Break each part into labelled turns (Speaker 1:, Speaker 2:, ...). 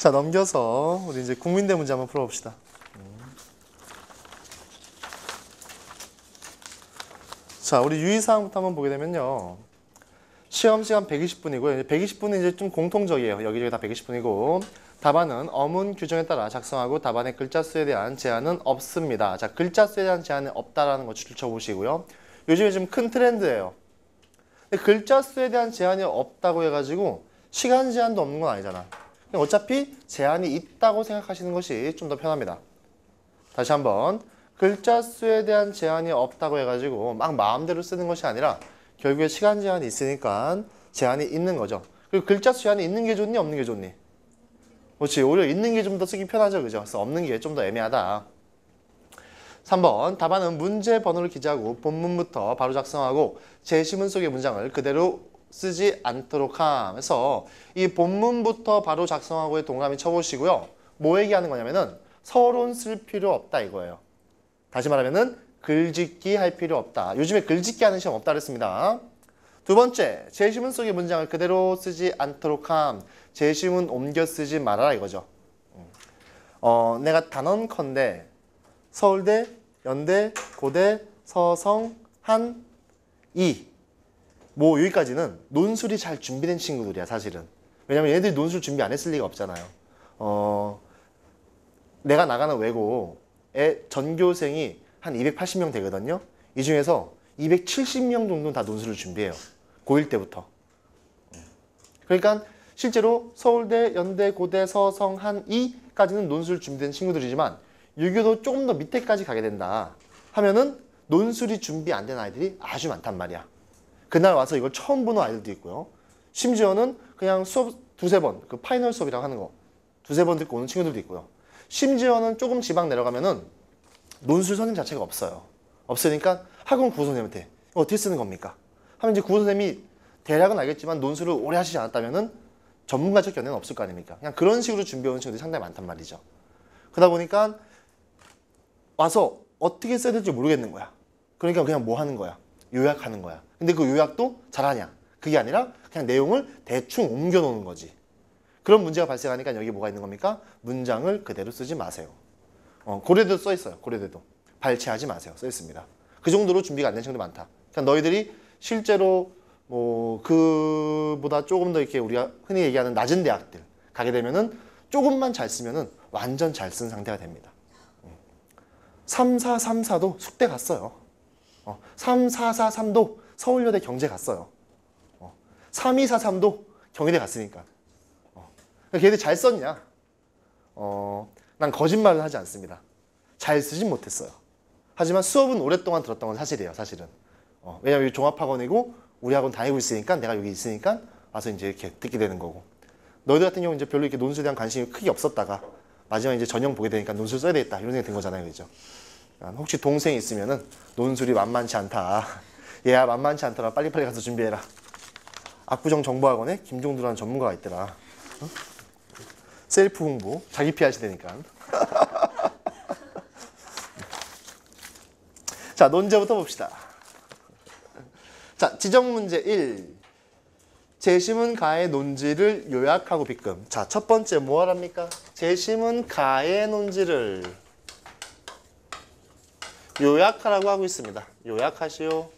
Speaker 1: 자, 넘겨서 우리 이제 국민대 문제 한번 풀어봅시다. 자, 우리 유의사항부터 한번 보게 되면요. 시험 시간 120분이고요. 120분은 이제 좀 공통적이에요. 여기저기 다 120분이고 답안은 어문 규정에 따라 작성하고 답안의 글자 수에 대한 제한은 없습니다. 자, 글자 수에 대한 제한은 없다라는 거 줄쳐보시고요. 요즘에 좀 큰 트렌드예요. 근데 글자 수에 대한 제한이 없다고 해가지고 시간 제한도 없는 건 아니잖아. 어차피 제한이 있다고 생각하시는 것이 좀 더 편합니다. 다시 한번 글자 수에 대한 제한이 없다고 해가지고 막 마음대로 쓰는 것이 아니라 결국에 시간 제한이 있으니까 제한이 있는 거죠. 그리고 글자 수 제한이 있는 게 좋니 없는 게 좋니? 그렇지, 오히려 있는 게 좀 더 쓰기 편하죠, 그죠? 그래서 없는 게 좀 더 애매하다. 3번 답안은 문제 번호를 기재하고 본문부터 바로 작성하고 제시문 속의 문장을 그대로 쓰지 않도록 하면서 이 본문부터 바로 작성하고의 동그라미 쳐보시고요. 뭐 얘기하는 거냐면은 서론 쓸 필요 없다 이거예요. 다시 말하면은 글짓기 할 필요 없다. 요즘에 글짓기 하는 시험 없다 그랬습니다. 두 번째, 제시문 속의 문장을 그대로 쓰지 않도록 함. 제시문 옮겨 쓰지 말아라 이거죠. 내가 단언컨대 서울대, 연대, 고대, 서성, 한, 이 뭐 여기까지는 논술이 잘 준비된 친구들이야 사실은. 왜냐면 얘들이 논술 준비 안 했을 리가 없잖아요. 내가 나가는 외고에 전교생이 한 280명 되거든요. 이 중에서 270명 정도는 다 논술을 준비해요. 고1 때부터. 그러니까 실제로 서울대, 연대, 고대, 서성, 한, 이까지는 논술 준비된 친구들이지만 유교도 조금 더 밑에까지 가게 된다 하면은 논술이 준비 안 된 아이들이 아주 많단 말이야. 그날 와서 이걸 처음 보는 아이들도 있고요. 심지어는 그냥 수업 두세 번, 그 파이널 수업이라고 하는 거 두세 번 듣고 오는 친구들도 있고요. 심지어는 조금 지방 내려가면은 논술 선생님 자체가 없어요. 없으니까 학원 구호선생님한테 어떻게 쓰는 겁니까? 하면 이제 구호선생님이 대략은 알겠지만 논술을 오래 하시지 않았다면은 전문가적 견해는 없을 거 아닙니까? 그냥 그런 식으로 준비해오는 친구들이 상당히 많단 말이죠. 그러다 보니까 와서 어떻게 써야 될지 모르겠는 거야. 그러니까 그냥 뭐 하는 거야? 요약하는 거야. 근데 그 요약도 잘하냐? 그게 아니라 그냥 내용을 대충 옮겨놓는 거지. 그런 문제가 발생하니까 여기 뭐가 있는 겁니까? 문장을 그대로 쓰지 마세요. 고려대도 써 있어요. 고려대도. 발췌하지 마세요. 써 있습니다. 그 정도로 준비가 안 된 친구들이 많다. 그러니까 너희들이 실제로 뭐 그보다 조금 더 이렇게 우리가 흔히 얘기하는 낮은 대학들 가게 되면은 조금만 잘 쓰면은 완전 잘 쓴 상태가 됩니다. 3434도 숙대 갔어요. 3443도 서울여대 경제 갔어요. 3243도 경희대 갔으니까. 걔들 잘 썼냐? 난 거짓말을 하지 않습니다. 잘 쓰진 못했어요. 하지만 수업은 오랫동안 들었던 건 사실이에요, 사실은. 왜냐면 여기 종합학원이고 우리 학원 다니고 있으니까 내가 여기 있으니까 와서 이제 이렇게 듣게 되는 거고. 너희들 같은 경우는 이제 별로 이렇게 논술에 대한 관심이 크게 없었다가 마지막에 이제 전형 보게 되니까 논술 써야 되겠다 이런 생각이 든 거잖아요, 그죠? 혹시 동생이 있으면은 논술이 만만치 않다. 얘야 만만치 않더라. 빨리빨리 가서 준비해라. 압구정 정보학원에 김종두라는 전문가가 있더라. 셀프 홍보, 자기 PR 시대니까. 자, 논제부터 봅시다. 자, 지정 문제 1. 제시문 가의 논지를 요약하고 빗금. 자, 첫 번째 뭐 하랍니까? 제시문 가의 논지를 요약하라고 하고 있습니다. 요약하시오.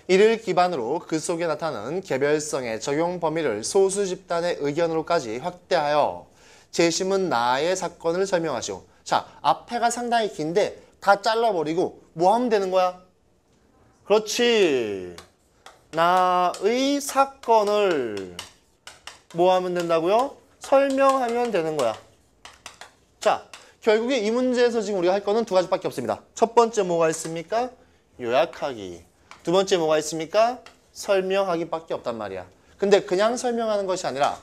Speaker 1: 이를 기반으로 그 속에 나타나는 개별성의 적용 범위를 소수 집단의 의견으로까지 확대하여 제시문 나의 사건을 설명하시오. 자, 앞에가 상당히 긴데 다 잘라버리고 뭐 하면 되는 거야? 그렇지. 나의 사건을 뭐 하면 된다고요? 설명하면 되는 거야. 자, 결국에 이 문제에서 지금 우리가 할 거는 두 가지밖에 없습니다. 첫 번째 뭐가 있습니까? 요약하기. 두 번째 뭐가 있습니까? 설명하기밖에 없단 말이야. 근데 그냥 설명하는 것이 아니라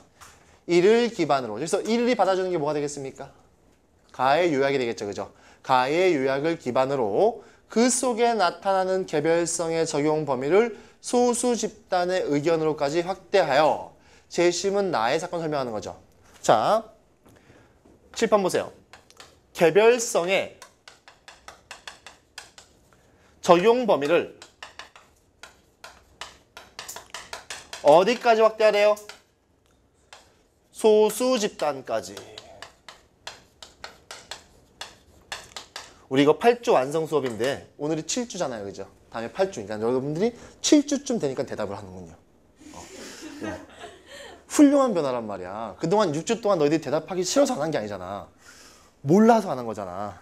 Speaker 1: 이를 기반으로. 그래서 이를 받아주는 게 뭐가 되겠습니까? 가의 요약이 되겠죠. 그죠? 가의 요약을 기반으로 그 속에 나타나는 개별성의 적용 범위를 소수 집단의 의견으로까지 확대하여 제시문 나의 사건 설명하는 거죠. 자, 칠판 보세요. 개별성의 적용 범위를 어디까지 확대하래요? 소수 집단까지. 우리 이거 8주 완성 수업인데 오늘이 7주잖아요. 그죠? 다음에 8주. 그러니까 여러분들이 7주쯤 되니까 대답을 하는군요. 네. 훌륭한 변화란 말이야. 그동안 6주 동안 너희들이 대답하기 싫어서 안 한 게 아니잖아. 몰라서 안 한 거잖아.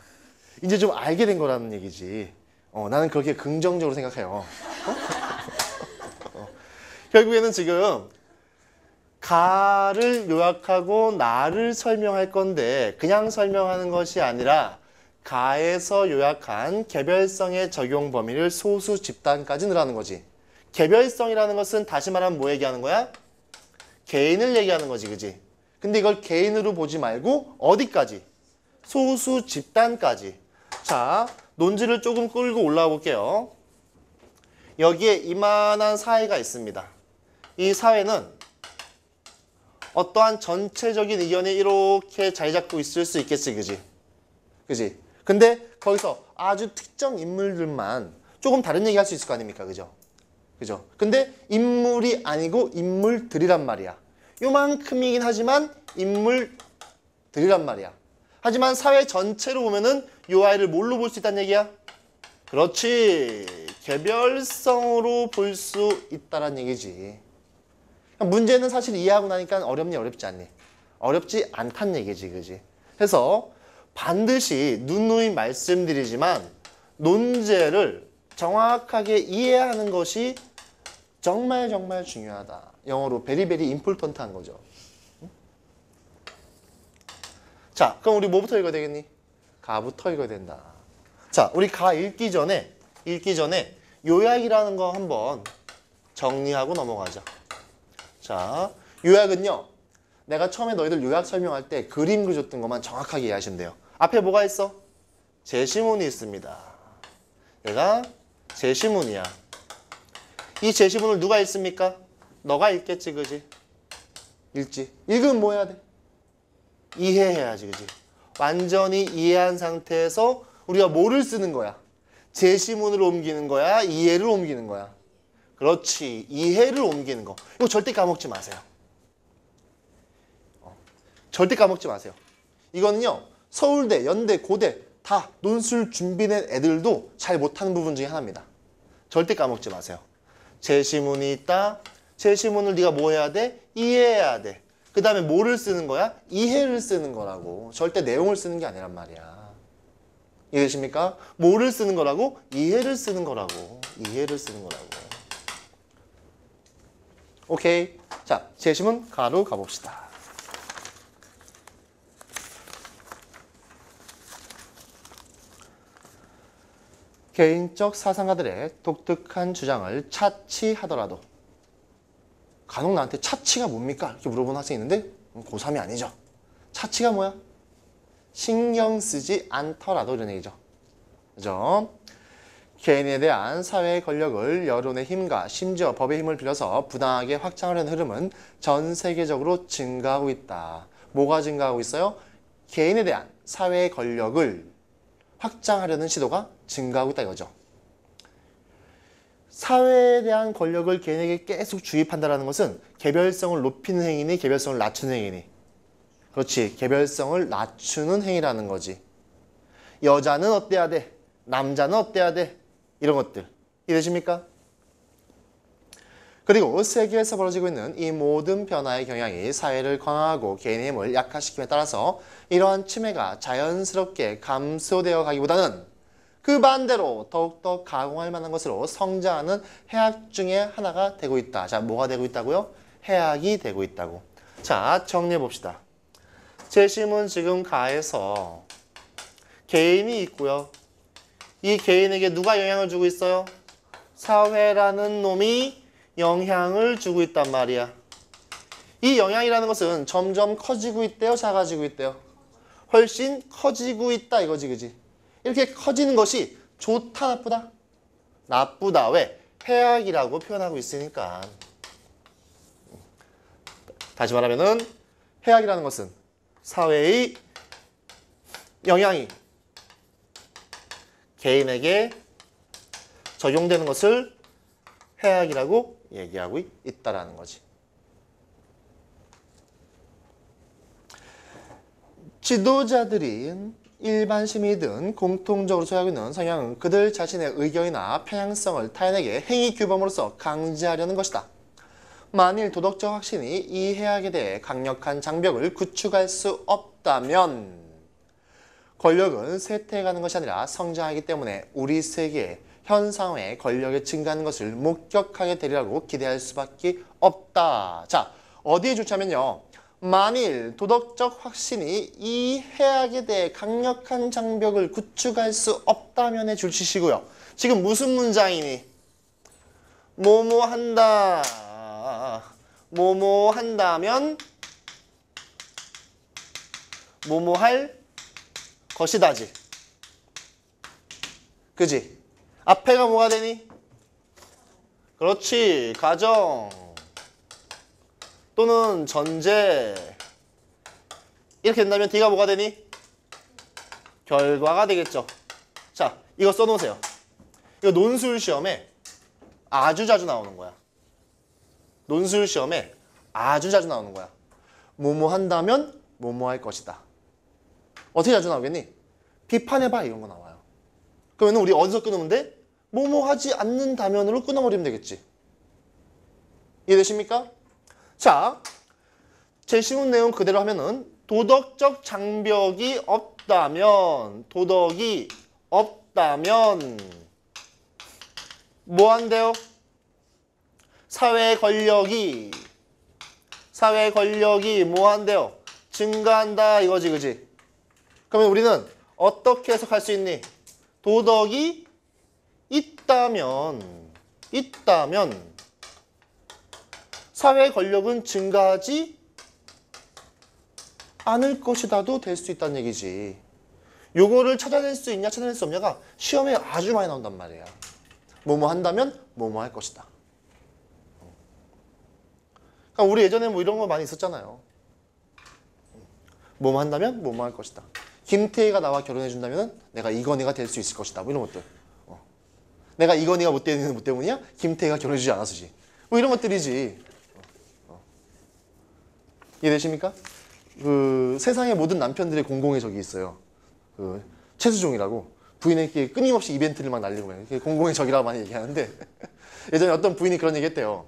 Speaker 1: 이제 좀 알게 된 거라는 얘기지. 나는 그렇게 긍정적으로 생각해요. 결국에는 지금 가를 요약하고 나를 설명할 건데 그냥 설명하는 것이 아니라 가에서 요약한 개별성의 적용 범위를 소수 집단까지 넣으라는 거지. 개별성이라는 것은 다시 말하면 뭐 얘기하는 거야? 개인을 얘기하는 거지, 그지? 근데 이걸 개인으로 보지 말고 어디까지? 소수 집단까지. 자, 논지를 조금 끌고 올라와 볼게요. 여기에 이만한 사회가 있습니다. 이 사회는 어떠한 전체적인 의견이 이렇게 자리 잡고 있을 수 있겠지, 그지? 그지? 근데 거기서 아주 특정 인물들만 조금 다른 얘기 할 수 있을 거 아닙니까? 그죠? 그죠? 근데 인물이 아니고 인물들이란 말이야. 요만큼이긴 하지만 인물들이란 말이야. 하지만 사회 전체로 보면은 요 아이를 뭘로 볼 수 있다는 얘기야? 그렇지. 개별성으로 볼 수 있다는 얘기지. 문제는 사실 이해하고 나니까 어렵니 어렵지 않니? 어렵지 않다는 얘기지, 그지? 그래서 반드시 누누이 말씀드리지만 논제를 정확하게 이해하는 것이 정말 정말 중요하다. 영어로 베리베리 임포턴트한 거죠. 자, 그럼 우리 뭐부터 읽어야 되겠니? 가부터 읽어야 된다. 자, 우리 가 읽기 전에 요약이라는 거 한번 정리하고 넘어가자. 자, 요약은요. 내가 처음에 너희들 요약 설명할 때 그림 그려줬던 것만 정확하게 이해하시면 돼요. 앞에 뭐가 있어? 제시문이 있습니다. 얘가 제시문이야. 이 제시문을 누가 읽습니까? 너가 읽겠지, 그지? 읽지. 읽으면 뭐 해야 돼? 이해해야지, 그지? 완전히 이해한 상태에서 우리가 뭐를 쓰는 거야? 제시문으로 옮기는 거야? 이해를 옮기는 거야? 그렇지. 이해를 옮기는 거. 이거 절대 까먹지 마세요. 절대 까먹지 마세요. 이거는요. 서울대, 연대, 고대 다 논술 준비된 애들도 잘 못하는 부분 중에 하나입니다. 절대 까먹지 마세요. 제시문이 있다. 제시문을 네가 뭐 해야 돼? 이해해야 돼. 그 다음에 뭐를 쓰는 거야? 이해를 쓰는 거라고. 절대 내용을 쓰는 게 아니란 말이야. 이해되십니까? 뭐를 쓰는 거라고? 이해를 쓰는 거라고. 이해를 쓰는 거라고. 오케이. 자, 제시문 가로 가봅시다. 개인적 사상가들의 독특한 주장을 차치하더라도 간혹 나한테 차치가 뭡니까? 이렇게 물어보는 학생이 있는데 고3이 아니죠. 차치가 뭐야? 신경 쓰지 않더라도 이런 얘기죠. 그죠? 개인에 대한 사회의 권력을 여론의 힘과 심지어 법의 힘을 빌려서 부당하게 확장하려는 흐름은 전 세계적으로 증가하고 있다. 뭐가 증가하고 있어요? 개인에 대한 사회의 권력을 확장하려는 시도가 증가하고 있다 이거죠. 사회에 대한 권력을 개인에게 계속 주입한다는 것은 개별성을 높이는 행위니 개별성을 낮추는 행위니? 그렇지. 개별성을 낮추는 행위라는 거지. 여자는 어때야 돼? 남자는 어때야 돼? 이런 것들. 이해되십니까? 그리고 세계에서 벌어지고 있는 이 모든 변화의 경향이 사회를 강화하고 개인의 힘을 약화시킴에 따라서 이러한 침해가 자연스럽게 감소되어 가기보다는 그 반대로 더욱더 가공할 만한 것으로 성장하는 해악 중에 하나가 되고 있다. 자, 뭐가 되고 있다고요? 해악이 되고 있다고. 자, 정리해 봅시다. 제시문 지금 가에서 개인이 있고요. 이 개인에게 누가 영향을 주고 있어요? 사회라는 놈이 영향을 주고 있단 말이야. 이 영향이라는 것은 점점 커지고 있대요? 작아지고 있대요? 훨씬 커지고 있다 이거지, 그지? 이렇게 커지는 것이 좋다, 나쁘다? 나쁘다. 왜? 해악이라고 표현하고 있으니까. 다시 말하면은 해악이라는 것은 사회의 영향이 개인에게 적용되는 것을 해악이라고 얘기하고 있다라는 거지. 지도자들이 일반 시민이든 공통적으로 소유하고 있는 성향은 그들 자신의 의견이나 편향성을 타인에게 행위 규범으로서 강제하려는 것이다. 만일 도덕적 확신이 이 해악에 대해 강력한 장벽을 구축할 수 없다면 권력은 쇠퇴해가는 것이 아니라 성장하기 때문에 우리 세계의 현 상황의 권력이 증가하는 것을 목격하게 되리라고 기대할 수밖에 없다. 자, 어디에 좋냐면요. 만일 도덕적 확신이 이 해악에 대해 강력한 장벽을 구축할 수 없다면에 줄치시고요. 지금 무슨 문장이니? 뭐뭐 한다. 뭐뭐 한다면 뭐뭐 할 것이다지. 그지? 앞에가 뭐가 되니? 그렇지. 가정 또는 전제. 이렇게 된다면 D가 뭐가 되니? 결과가 되겠죠. 자, 이거 써놓으세요. 이거 논술 시험에 아주 자주 나오는 거야. 논술 시험에 아주 자주 나오는 거야. 뭐뭐 한다면 뭐뭐 할 것이다. 어떻게 자주 나오겠니? 비판해봐 이런 거 나와요. 그러면 우리 어디서 끊으면 돼? 뭐뭐 하지 않는다면으로 끊어버리면 되겠지. 이해되십니까? 자, 제시문 내용 그대로 하면은 도덕적 장벽이 없다면 뭐 한대요? 사회 권력이 뭐 한대요? 증가한다 이거지, 그지? 그러면 우리는 어떻게 해석할 수 있니? 도덕이 있다면 사회 권력은 증가하지 않을 것이다도 될 수 있다는 얘기지. 요거를 찾아낼 수 있냐 찾아낼 수 없냐가 시험에 아주 많이 나온단 말이야. 뭐뭐 한다면 뭐뭐 할 것이다. 그러니까 우리 예전에 뭐 이런 거 많이 있었잖아요. 뭐뭐 한다면 뭐뭐 할 것이다. 김태희가 나와 결혼해준다면 내가 이건희가 될 수 있을 것이다. 뭐 이런 것들. 내가 이건희가 못 되는 뭐 때문이야? 김태희가 결혼해주지 않았으지. 뭐 이런 것들이지. 이해되십니까? 그 세상의 모든 남편들의 공공의 적이 있어요. 그 최수종이라고 부인에게 끊임없이 이벤트를 막 날리고 그게 공공의 적이라고 많이 얘기하는데 예전에 어떤 부인이 그런 얘기 했대요.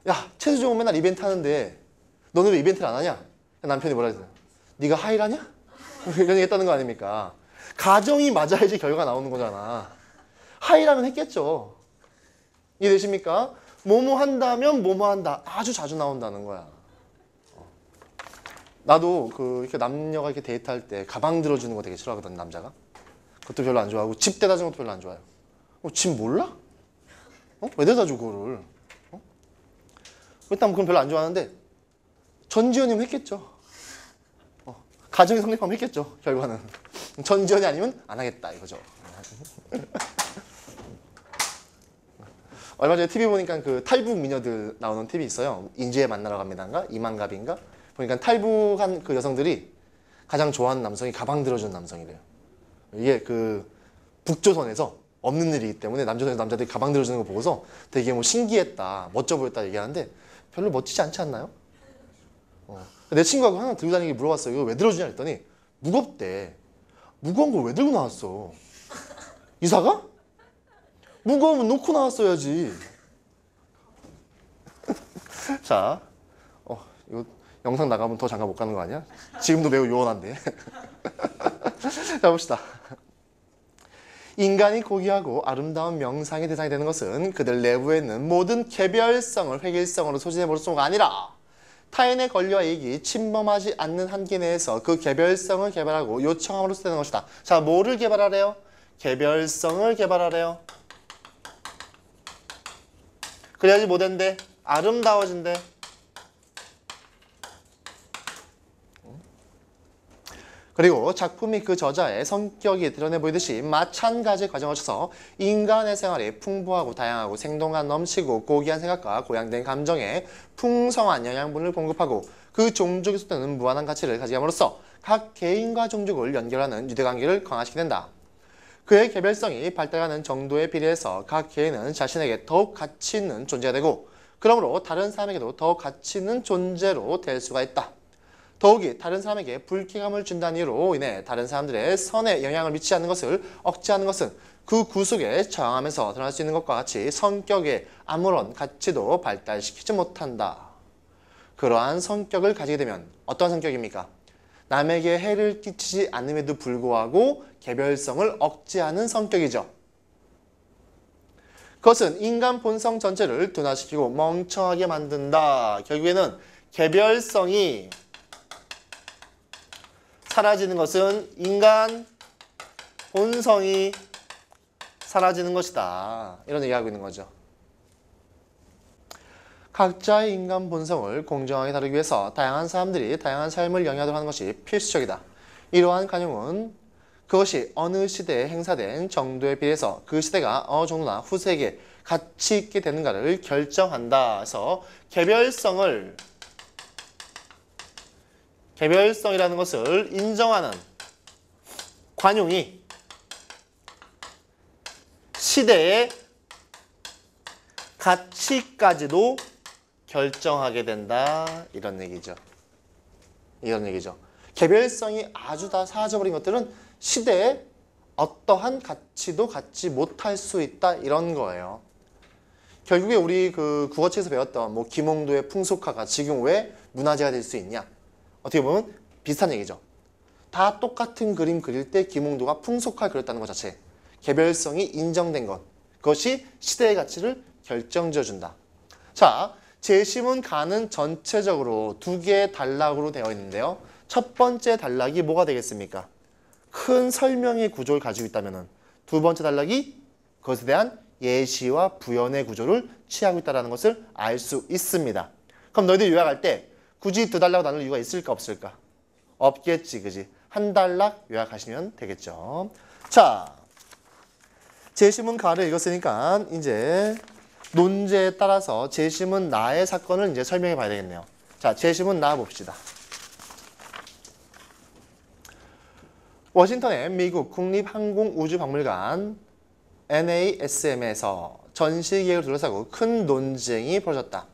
Speaker 1: 야, 최수종은 맨날 이벤트 하는데 너는 왜 이벤트를 안 하냐? 남편이 뭐라 했어요? 네가 하이라냐? 이런 얘기 했다는 거 아닙니까? 가정이 맞아야지 결과가 나오는 거잖아. 하이라면 했겠죠. 이해되십니까? 뭐뭐 한다면 뭐뭐 한다. 아주 자주 나온다는 거야. 나도 이렇게 남녀가 이렇게 데이트할 때 가방 들어주는 거 되게 싫어하거든, 남자가. 그것도 별로 안 좋아하고 집 데려다 주는 것도 별로 안 좋아해요. 집 몰라? 왜 데려다 줘, 그거를? 일단 그건 별로 안 좋아하는데 전지현이면 했겠죠. 가정이 성립하면 했겠죠, 결과는. 전지현이 아니면 안 하겠다, 이거죠. 얼마 전에 TV 보니까 그 탈북 미녀들 나오는 TV 있어요. 인지에 만나러 갑니다인가? 이만갑인가? 보니까 탈북한 그 여성들이 가장 좋아하는 남성이 가방 들어주는 남성이래요. 이게 그 북조선에서 없는 일이기 때문에 남조선에서 남자들이 가방 들어주는 거 보고서 되게 뭐 신기했다, 멋져 보였다 얘기하는데 별로 멋지지 않지 않나요? 내 친구가 그거 하나 들고 다니기 물어봤어요. 이거 왜 들어주냐 했더니 무겁대. 무거운 걸 왜 들고 나왔어? 이사가? 무거우면 놓고 나왔어야지. 자, 이거 영상 나가면 더 장가 못 가는 거 아니야? 지금도 매우 요원한데. 자, 봅시다. 인간이 고귀하고 아름다운 명상의 대상이 되는 것은 그들 내부에 있는 모든 개별성을 획일성으로 소진해버릴 수가 아니라 타인의 권리와 이익이 침범하지 않는 한계 내에서 그 개별성을 개발하고 요청함으로써 되는 것이다. 자, 뭐를 개발하래요? 개별성을 개발하래요. 그래야지 뭐 된대? 아름다워진대. 그리고 작품이 그 저자의 성격이 드러내 보이듯이 마찬가지 과정을 거쳐서 인간의 생활이 풍부하고 다양하고 생동감 넘치고 고귀한 생각과 고양된 감정에 풍성한 영양분을 공급하고 그 종족에 솟는 무한한 가치를 가지게 함으로써 각 개인과 종족을 연결하는 유대관계를 강화시키게 된다. 그의 개별성이 발달하는 정도에 비례해서 각 개인은 자신에게 더욱 가치 있는 존재가 되고 그러므로 다른 사람에게도 더욱 가치 있는 존재로 될 수가 있다. 더욱이 다른 사람에게 불쾌감을 준다는 이유로 인해 다른 사람들의 선에 영향을 미치지 않는 것을 억제하는 것은 그 구속에 저항하면서 드러날 수 있는 것과 같이 성격에 아무런 가치도 발달시키지 못한다. 그러한 성격을 가지게 되면 어떤 성격입니까? 남에게 해를 끼치지 않음에도 불구하고 개별성을 억제하는 성격이죠. 그것은 인간 본성 전체를 둔화시키고 멍청하게 만든다. 결국에는 개별성이 사라지는 것은 인간 본성이 사라지는 것이다. 이런 얘기하고 있는 거죠. 각자의 인간 본성을 공정하게 다루기 위해서 다양한 사람들이 다양한 삶을 영위하도록 하는 것이 필수적이다. 이러한 관용은 그것이 어느 시대에 행사된 정도에 비해서 그 시대가 어느 정도나 후세에게 가치 있게 되는가를 결정한다. 그래서 개별성이라는 것을 인정하는 관용이 시대의 가치까지도 결정하게 된다. 이런 얘기죠. 개별성이 아주 다 사라져버린 것들은 시대에 어떠한 가치도 갖지 못할 수 있다. 이런 거예요. 결국에 우리 그 국어책에서 배웠던 뭐 김홍도의 풍속화가 지금 왜 문화재가 될 수 있냐? 어떻게 보면 비슷한 얘기죠. 다 똑같은 그림 그릴 때 김홍도가 풍속화를 그렸다는 것 자체. 개별성이 인정된 것. 그것이 시대의 가치를 결정지어준다. 자, 제시문 가는 전체적으로 두 개의 단락으로 되어 있는데요. 첫 번째 단락이 뭐가 되겠습니까? 큰 설명의 구조를 가지고 있다면 두 번째 단락이 그것에 대한 예시와 부연의 구조를 취하고 있다는 것을 알 수 있습니다. 그럼 너희들 요약할 때 굳이 두 단락으로 나눌 이유가 있을까 없을까? 없겠지, 그지? 한 단락 요약하시면 되겠죠. 자, 제시문 가를 읽었으니까 이제 논제에 따라서 제시문 나의 사건을 이제 설명해 봐야 되겠네요. 자, 제시문 나 봅시다. 워싱턴의 미국 국립항공우주박물관 NASM에서 전시기획을 둘러싸고 큰 논쟁이 벌어졌다.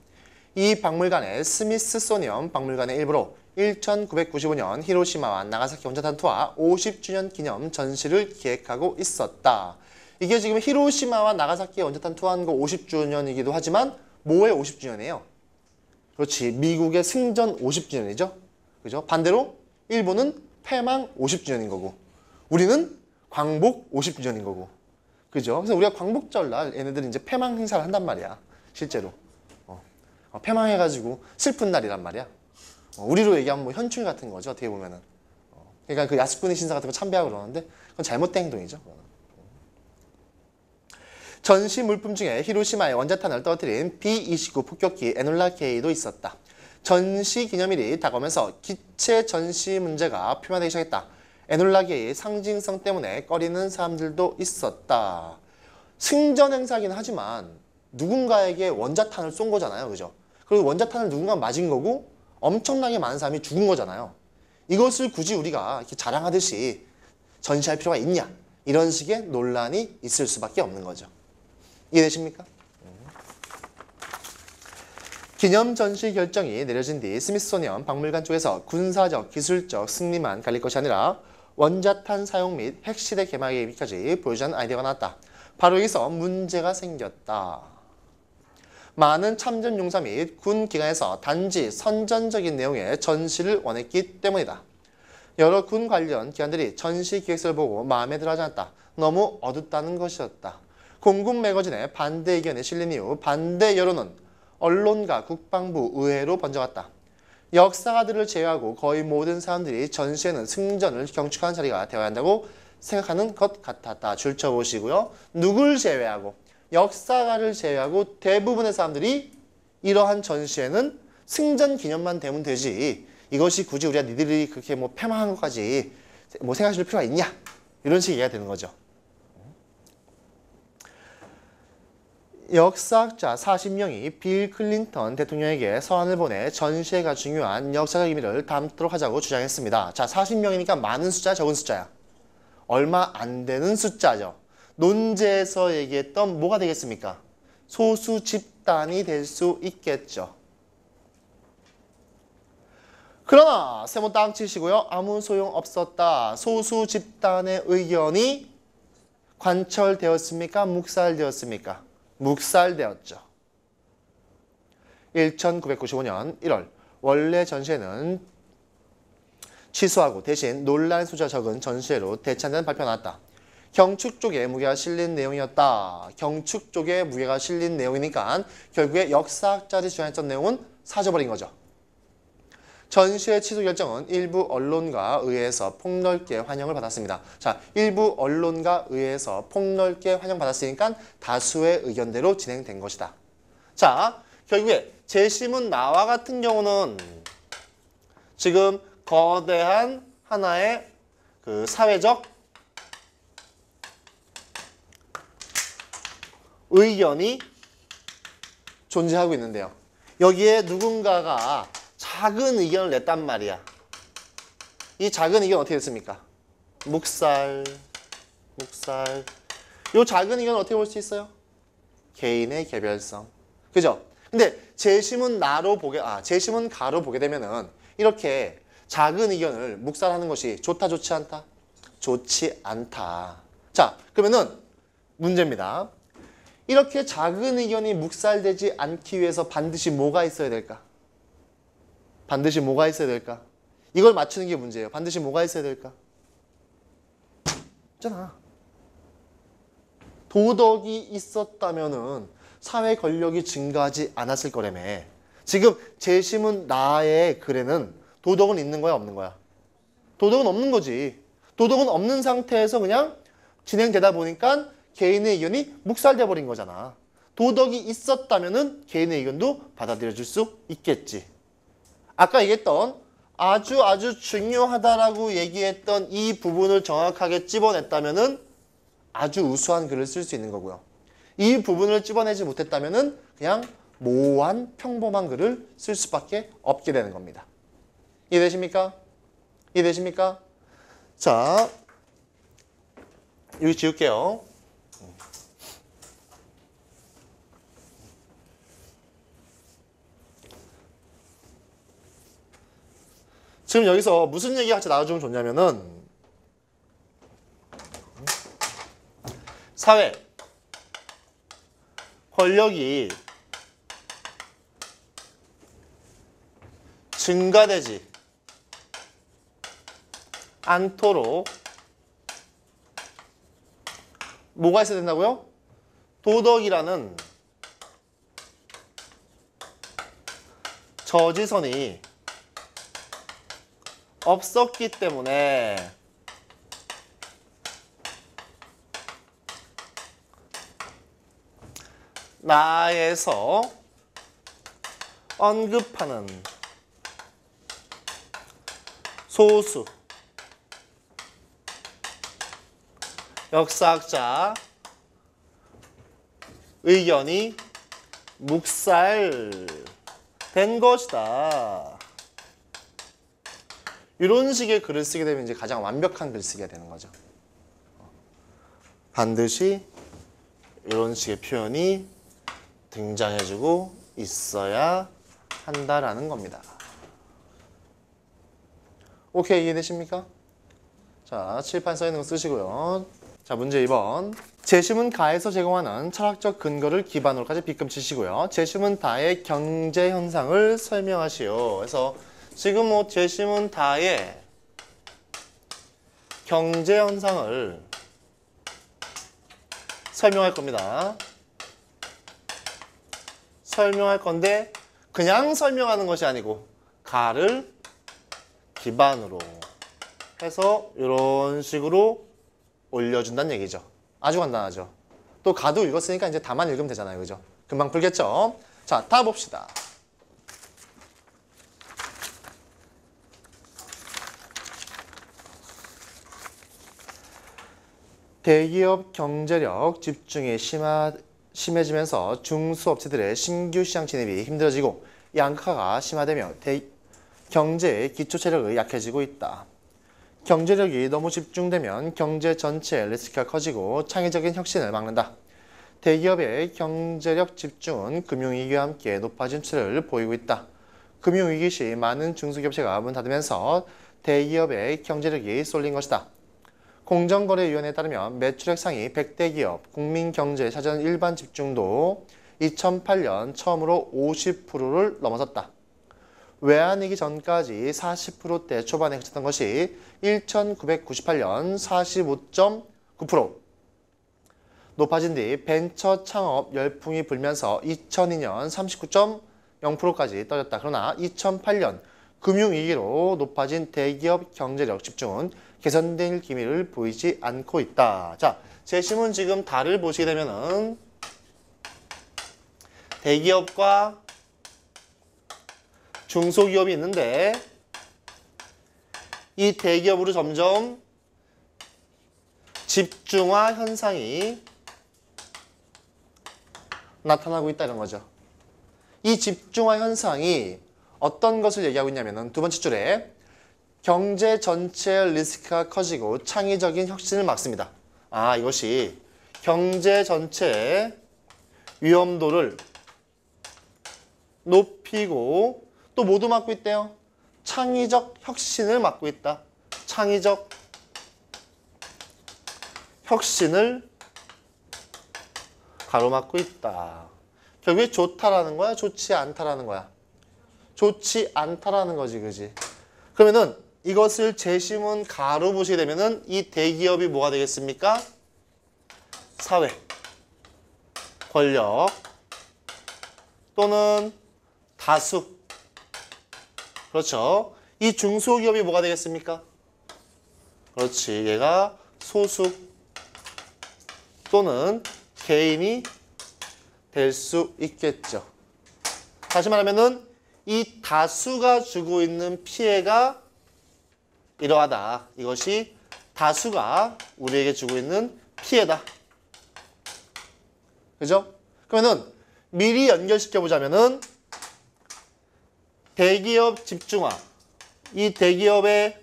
Speaker 1: 이 박물관의 스미스소니언 박물관의 일부로 1995년 히로시마와 나가사키 원자탄 투하 50주년 기념 전시를 기획하고 있었다. 이게 지금 히로시마와 나가사키 원자탄 투하한 거 50주년이기도 하지만 뭐의 50주년이에요? 그렇지, 미국의 승전 50주년이죠. 그죠? 반대로 일본은 패망 50주년인 거고 우리는 광복 50주년인 거고. 그죠? 그래서 우리가 광복절날 얘네들이 이제 패망 행사를 한단 말이야. 실제로. 패망해가지고 슬픈 날이란 말이야. 우리로 얘기하면 뭐 현충일 같은 거죠. 어떻게 보면은. 그러니까 그 야스쿠니 신사 같은 거 참배하고 그러는데 그건 잘못된 행동이죠. 전시 물품 중에 히로시마의 원자탄을 떨어뜨린 B-29 폭격기 에놀라 K도 있었다. 전시 기념일이 다가오면서 기체 전시 문제가 표면되기 시작했다. 에놀라 K의 상징성 때문에 꺼리는 사람들도 있었다. 승전 행사긴 하지만 누군가에게 원자탄을 쏜 거잖아요. 그죠? 그리고 원자탄을 누군가 맞은 거고 엄청나게 많은 사람이 죽은 거잖아요. 이것을 굳이 우리가 이렇게 자랑하듯이 전시할 필요가 있냐? 이런 식의 논란이 있을 수밖에 없는 거죠. 이해되십니까? 기념 전시 결정이 내려진 뒤 스미소니언 박물관 쪽에서 군사적, 기술적 승리만 갈릴 것이 아니라 원자탄 사용 및 핵시대 개막의 의미까지 보여주는 아이디어가 나왔다. 바로 여기서 문제가 생겼다. 많은 참전 용사 및 군 기관에서 단지 선전적인 내용의 전시를 원했기 때문이다. 여러 군 관련 기관들이 전시 기획서를 보고 마음에 들어 하지 않았다. 너무 어둡다는 것이었다. 공군 매거진의 반대 의견에 실린 이후 반대 여론은 언론과 국방부, 의회로 번져갔다. 역사가들을 제외하고 거의 모든 사람들이 전시에는 승전을 경축하는 자리가 되어야 한다고 생각하는 것 같았다. 줄쳐보시고요. 누굴 제외하고? 역사가를 제외하고 대부분의 사람들이 이러한 전시에는 승전 기념만 되면 되지. 이것이 굳이 우리가 니들이 그렇게 뭐 패망한 것까지 뭐 생각하실 필요가 있냐? 이런 식의 얘기가 되는 거죠. 역사학자 40명이 빌 클린턴 대통령에게 서한을 보내 전시회가 중요한 역사적 의미를 담도록 하자고 주장했습니다. 자, 40명이니까 많은 숫자, 적은 숫자야. 얼마 안 되는 숫자죠. 논제에서 얘기했던 뭐가 되겠습니까? 소수 집단이 될 수 있겠죠. 그러나 세모 딱 치시고요. 아무 소용 없었다. 소수 집단의 의견이 관철되었습니까? 묵살되었습니까? 묵살되었죠. 1995년 1월 원래 전시회는 취소하고 대신 논란 수가 적은 전시회로 대체한다는 발표가 나왔다. 경축 쪽에 무게가 실린 내용이었다. 경축 쪽에 무게가 실린 내용이니까 결국에 역사학자들이 주장했던 내용은 사져버린 거죠. 전시회 취소 결정은 일부 언론과 의회에서 폭넓게 환영을 받았습니다. 자, 일부 언론과 의회에서 폭넓게 환영받았으니까 다수의 의견대로 진행된 것이다. 자, 결국에 제시문 나와 같은 경우는 지금 거대한 하나의 그 사회적 의견이 존재하고 있는데요. 여기에 누군가가 작은 의견을 냈단 말이야. 이 작은 의견 어떻게 됐습니까? 묵살. 이 작은 의견을 어떻게 볼 수 있어요? 개인의 개별성. 그죠? 근데 제시문 제시문 가로 보게 되면은 이렇게 작은 의견을 묵살하는 것이 좋다, 좋지 않다? 좋지 않다. 자, 그러면은 문제입니다. 이렇게 작은 의견이 묵살되지 않기 위해서 반드시 뭐가 있어야 될까? 반드시 뭐가 있어야 될까? 이걸 맞추는 게 문제예요. 반드시 뭐가 있어야 될까? 있잖아. 도덕이 있었다면은 사회 권력이 증가하지 않았을 거라며. 지금 제시문 나의 글에는 도덕은 있는 거야, 없는 거야? 도덕은 없는 거지. 도덕은 없는 상태에서 그냥 진행되다 보니까 개인의 의견이 묵살돼 버린 거잖아. 도덕이 있었다면은 개인의 의견도 받아들여질 수 있겠지. 아까 얘기했던 아주 중요하다라고 얘기했던 이 부분을 정확하게 찝어냈다면은 아주 우수한 글을 쓸 수 있는 거고요. 이 부분을 찝어내지 못했다면은 그냥 모호한 평범한 글을 쓸 수밖에 없게 되는 겁니다. 이해되십니까? 이해되십니까? 자, 여기 지울게요. 지금 여기서 무슨 얘기가 같이 나와주면 좋냐면은 사회, 권력이 증가되지 않도록 뭐가 있어야 된다고요? 도덕이라는 저지선이 없었기 때문에 나에서 언급하는 소수 역사학자 의견이 묵살된 것이다. 이런 식의 글을 쓰게 되면 이제 가장 완벽한 글쓰기가 되는 거죠. 반드시 이런 식의 표현이 등장해주고 있어야 한다라는 겁니다. 오케이, 이해되십니까? 자, 칠판 써 있는 거 쓰시고요. 자, 문제 2번. 제시문 가에서 제공하는 철학적 근거를 기반으로까지 빗금 치시고요. 제시문 다의 경제 현상을 설명하시오. 그래서 지금 뭐 제시문 다의 경제 현상을 설명할 겁니다. 설명할 건데 그냥 설명하는 것이 아니고 가를 기반으로 해서 이런 식으로 올려준다는 얘기죠. 아주 간단하죠. 또 가도 읽었으니까 이제 다만 읽으면 되잖아요. 그죠? 금방 풀겠죠? 자, 다 봅시다. 대기업 경제력 집중이 심해지면서 중소업체들의 신규 시장 진입이 힘들어지고 양극화가 심화되며 경제의 기초 체력이 약해지고 있다. 경제력이 너무 집중되면 경제 전체의 리스크가 커지고 창의적인 혁신을 막는다. 대기업의 경제력 집중은 금융위기와 함께 높아진 추세를 보이고 있다. 금융위기 시 많은 중소기업체가 문 닫으면서 대기업의 경제력이 쏠린 것이다. 공정거래위원회에 따르면 매출액 상위 100대 기업 국민경제에 차지하는 일반 집중도 2008년 처음으로 50%를 넘어섰다. 외환위기 전까지 40%대 초반에 그쳤던 것이 1998년 45.9%. 높아진 뒤 벤처 창업 열풍이 불면서 2002년 39.0%까지 떨어졌다. 그러나 2008년 금융위기로 높아진 대기업 경제력 집중은 개선될 기미를 보이지 않고 있다. 자, 재심은 지금 다를 보시게 되면은 대기업과 중소기업이 있는데 이 대기업으로 점점 집중화 현상이 나타나고 있다는 거죠. 이 집중화 현상이 어떤 것을 얘기하고 있냐면 두 번째 줄에 경제 전체의 리스크가 커지고 창의적인 혁신을 막습니다. 이것이 경제 전체의 위험도를 높이고 또 모두 막고 있대요. 창의적 혁신을 막고 있다. 창의적 혁신을 가로막고 있다. 결국에 좋다라는 거야? 좋지 않다라는 거야? 좋지 않다라는 거지, 그지? 그러면은 이것을 재심은 가로 보시게 되면은 이 대기업이 뭐가 되겠습니까? 사회, 권력 또는 다수. 그렇죠. 이 중소기업이 뭐가 되겠습니까? 그렇지. 얘가 소수 또는 개인이 될 수 있겠죠. 다시 말하면은 이 다수가 주고 있는 피해가 이러하다. 이것이 다수가 우리에게 주고 있는 피해다. 그죠? 그러면은 미리 연결시켜 보자면은 대기업 집중화, 이 대기업의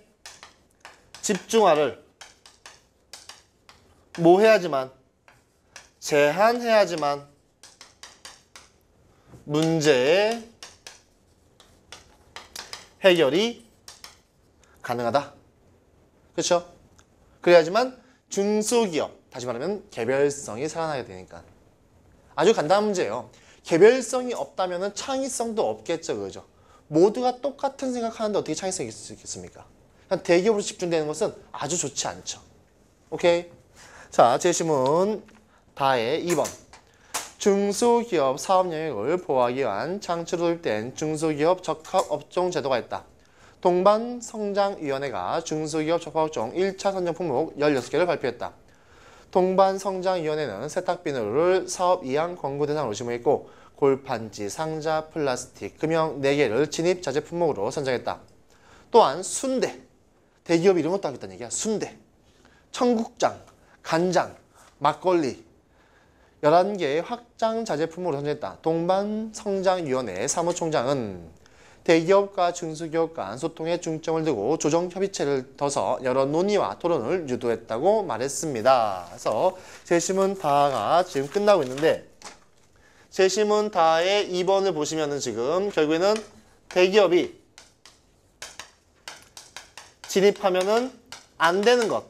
Speaker 1: 집중화를 뭐 해야지만, 제한해야지만 문제의 해결이 가능하다. 그렇죠? 그래야지만 중소기업, 다시 말하면 개별성이 살아나게 되니까. 아주 간단한 문제예요. 개별성이 없다면 창의성도 없겠죠. 그죠? 모두가 똑같은 생각하는데 어떻게 창의성이 있을 수 있겠습니까? 대기업으로 집중되는 것은 아주 좋지 않죠. 오케이? 자, 재심은 다의 2번. 중소기업 사업 영역을 보호하기 위한 창출로 도입된 중소기업 적합업종 제도가 있다. 동반성장위원회가 중소기업 적합업종 1차 선정 품목 16개를 발표했다. 동반성장위원회는 세탁비누를 사업 이양 권고 대상으로 지목했고 골판지, 상자, 플라스틱, 금형 4개를 진입 자재 품목으로 선정했다. 또한 순대, 대기업이 이런 것도 하겠다는 얘기야. 순대, 청국장, 간장, 막걸리 11개의 확장 자재품으로 선정했다. 동반성장위원회 사무총장은 대기업과 중소기업 간 소통에 중점을 두고 조정협의체를 둬서 여러 논의와 토론을 유도했다고 말했습니다. 그래서 재심은 다가 지금 끝나고 있는데 재심은 다의 2번을 보시면은 지금 결국에는 대기업이 진입하면은 안 되는 것,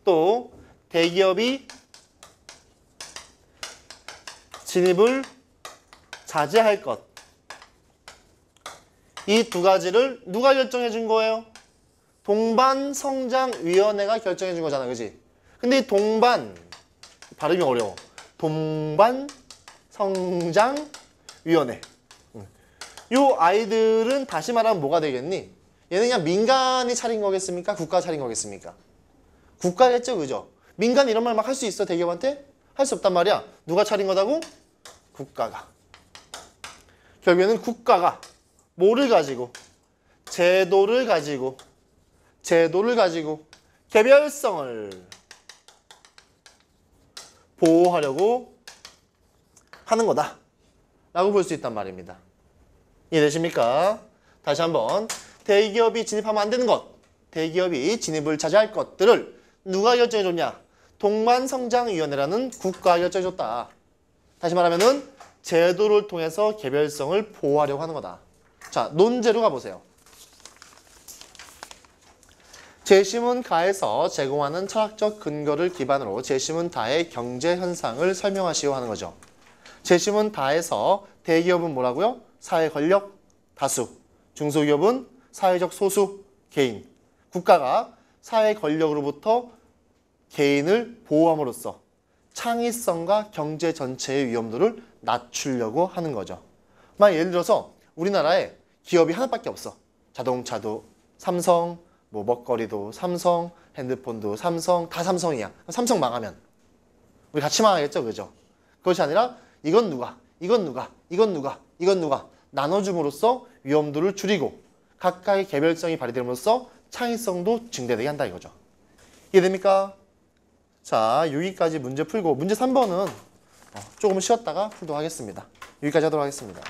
Speaker 1: 또 대기업이 진입을 자제할 것, 이 두 가지를 누가 결정해 준 거예요? 동반성장위원회가 결정해 준 거잖아, 그지? 근데 이 동반, 발음이 어려워. 동반성장위원회. 요 아이들은 다시 말하면 뭐가 되겠니? 얘는 그냥 민간이 차린 거겠습니까? 국가가 차린 거겠습니까? 국가겠죠, 그죠? 민간 이런 말 막 할 수 있어, 대기업한테? 할 수 없단 말이야. 누가 차린 거다고? 국가가. 결국에는 국가가 뭐를 가지고? 제도를 가지고 개별성을 보호하려고 하는 거다 라고 볼 수 있단 말입니다. 이해되십니까? 다시 한번 대기업이 진입하면 안 되는 것, 대기업이 진입을 자제할 것들을 누가 결정해줬냐? 동반성장위원회라는 국가가 결정해줬다. 다시 말하면은 제도를 통해서 개별성을 보호하려고 하는 거다. 자, 논제로 가보세요. 재심은 가에서 제공하는 철학적 근거를 기반으로 재심은 다의 경제 현상을 설명하시오 하는 거죠. 재심은 다에서 대기업은 뭐라고요? 사회 권력, 다수. 중소기업은 사회적 소수, 개인. 국가가 사회 권력으로부터 개인을 보호함으로써 창의성과 경제 전체의 위험도를 낮추려고 하는 거죠. 예를 들어서 우리나라에 기업이 하나밖에 없어. 자동차도 삼성, 뭐 먹거리도 삼성, 핸드폰도 삼성, 다 삼성이야. 삼성 망하면 우리 같이 망하겠죠, 그죠? 그것이 아니라 이건 누가, 이건 누가, 이건 누가, 이건 누가 나눠줌으로써 위험도를 줄이고 각각의 개별성이 발휘됨으로써 창의성도 증대되게 한다 이거죠. 이해됩니까? 자, 여기까지 문제 풀고 문제 3번은 조금 쉬었다가 풀도록 하겠습니다. 여기까지 하도록 하겠습니다.